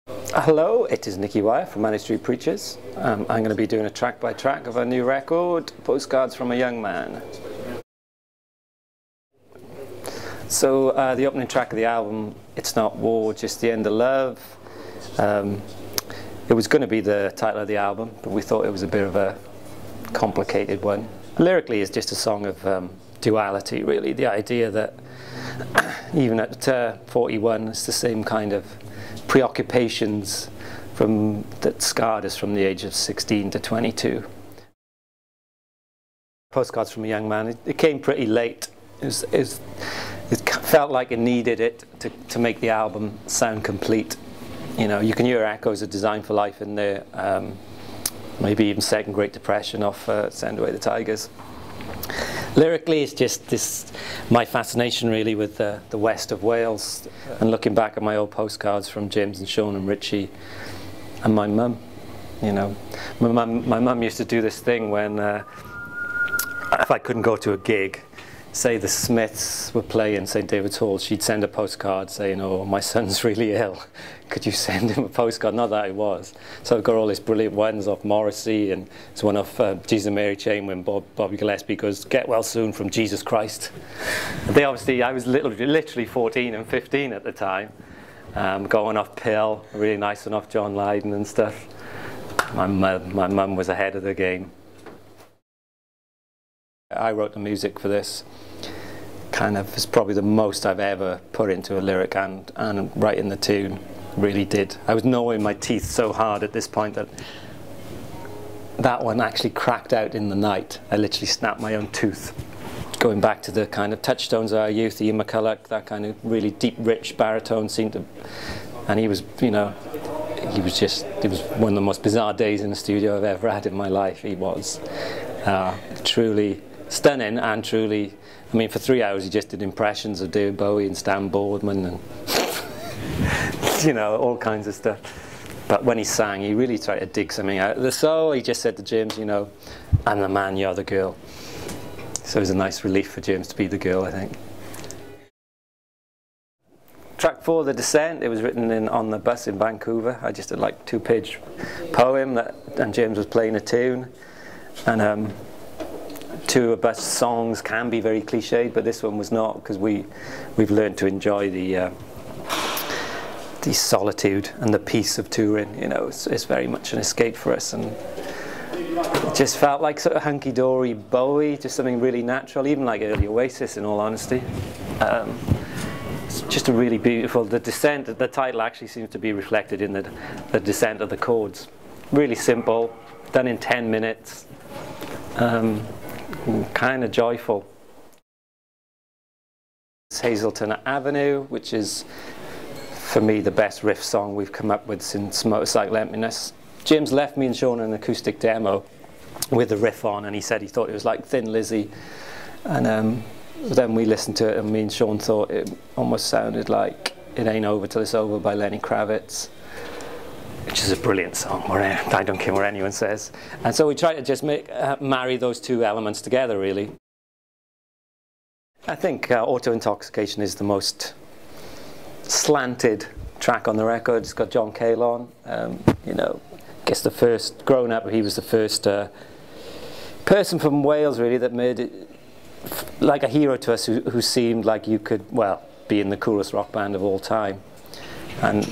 Hello, it is Nicky Wire from Manic Street Preachers. I'm going to be doing a track by track of a new record, Postcards from a Young Man. So the opening track of the album, It's Not War, Just the End of Love. It was going to be the title of the album, but we thought it was a bit of a complicated one. Lyrically, it's just a song of duality, really. The idea that even at 41, it's the same kind of preoccupations that scarred us from the age of 16 to 22. Postcards from a Young Man, it came pretty late. It felt like it needed it to make the album sound complete. You know, you can hear echoes of Design for Life in there, maybe even Second Great Depression off Send Away the Tigers. Lyrically, it's just my fascination really with the west of Wales, and looking back at my old postcards from James and Sean and Richie and my mum. You know, my mum used to do this thing when if I couldn't go to a gig, say the Smiths were playing St David's Hall, she'd send a postcard saying, "Oh, my son's really ill. Could you send him a postcard?" Not that I was. So I've got all these brilliant ones off Morrissey, and it's one off Jesus and Mary Chain when Bobby Gillespie goes, "Get well soon from Jesus Christ." They obviously, I was literally 14 and 15 at the time, going off Pill, really nice one off John Lydon and stuff. My mum was ahead of the game. I wrote the music for this. Kind of, it's probably the most I've ever put into a lyric, and writing the tune really did. I was gnawing my teeth so hard at this point that one actually cracked out in the night. I literally snapped my own tooth. Going back to the kind of touchstones of our youth, Ian McCulloch, that kind of really deep, rich baritone seemed to, and he was, you know, it was one of the most bizarre days in the studio I've ever had in my life. He was truly stunning, and truly, I mean, for 3 hours he just did impressions of David Bowie and Stan Boardman and you know, all kinds of stuff. But when he sang, he really tried to dig something out of the soul. He just said to James, you know, "I'm the man, you're the girl." So it was a nice relief for James to be the girl, I think. Track 4, The Descent, it was written on the bus in Vancouver. I just did like a 2-page poem and James was playing a tune. And tour bus songs can be very cliched, but this one was not, because we've learned to enjoy the solitude and the peace of touring. You know, it's very much an escape for us, and it just felt like sort of hunky-dory Bowie, just something really natural, even like early Oasis, in all honesty. It's just a really beautiful, the descent, the title actually seems to be reflected in the descent of the chords. Really simple, done in 10 minutes. Kind of joyful. It's Hazleton Avenue, which is, for me, the best riff song we've come up with since Motorcycle Emptiness. James left me and Sean an acoustic demo with the riff on, and he said he thought it was like Thin Lizzy. And then we listened to it, and me and Sean thought it almost sounded like It Ain't Over Till It's Over by Lenny Kravitz, which is a brilliant song. I don't care what anyone says. And so we try to just marry those two elements together, really. I think Auto-Intoxication is the most slanted track on the record. It's got John Cale on. You know, I guess the first, growing up, he was the first person from Wales, really, that made it like a hero to us, who seemed like you could, well, be in the coolest rock band of all time. And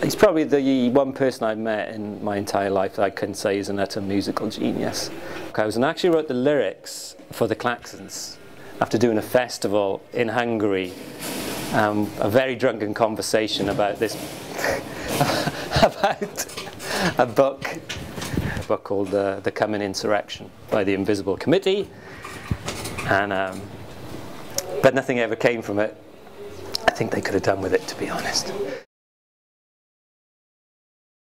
he's probably the one person I've met in my entire life that I couldn't say is an utter musical genius. I actually wrote the lyrics for the Klaxons after doing a festival in Hungary. A very drunken conversation about this, about a book called The Coming Insurrection by the Invisible Committee. And but nothing ever came from it. I think they could have done with it, to be honest.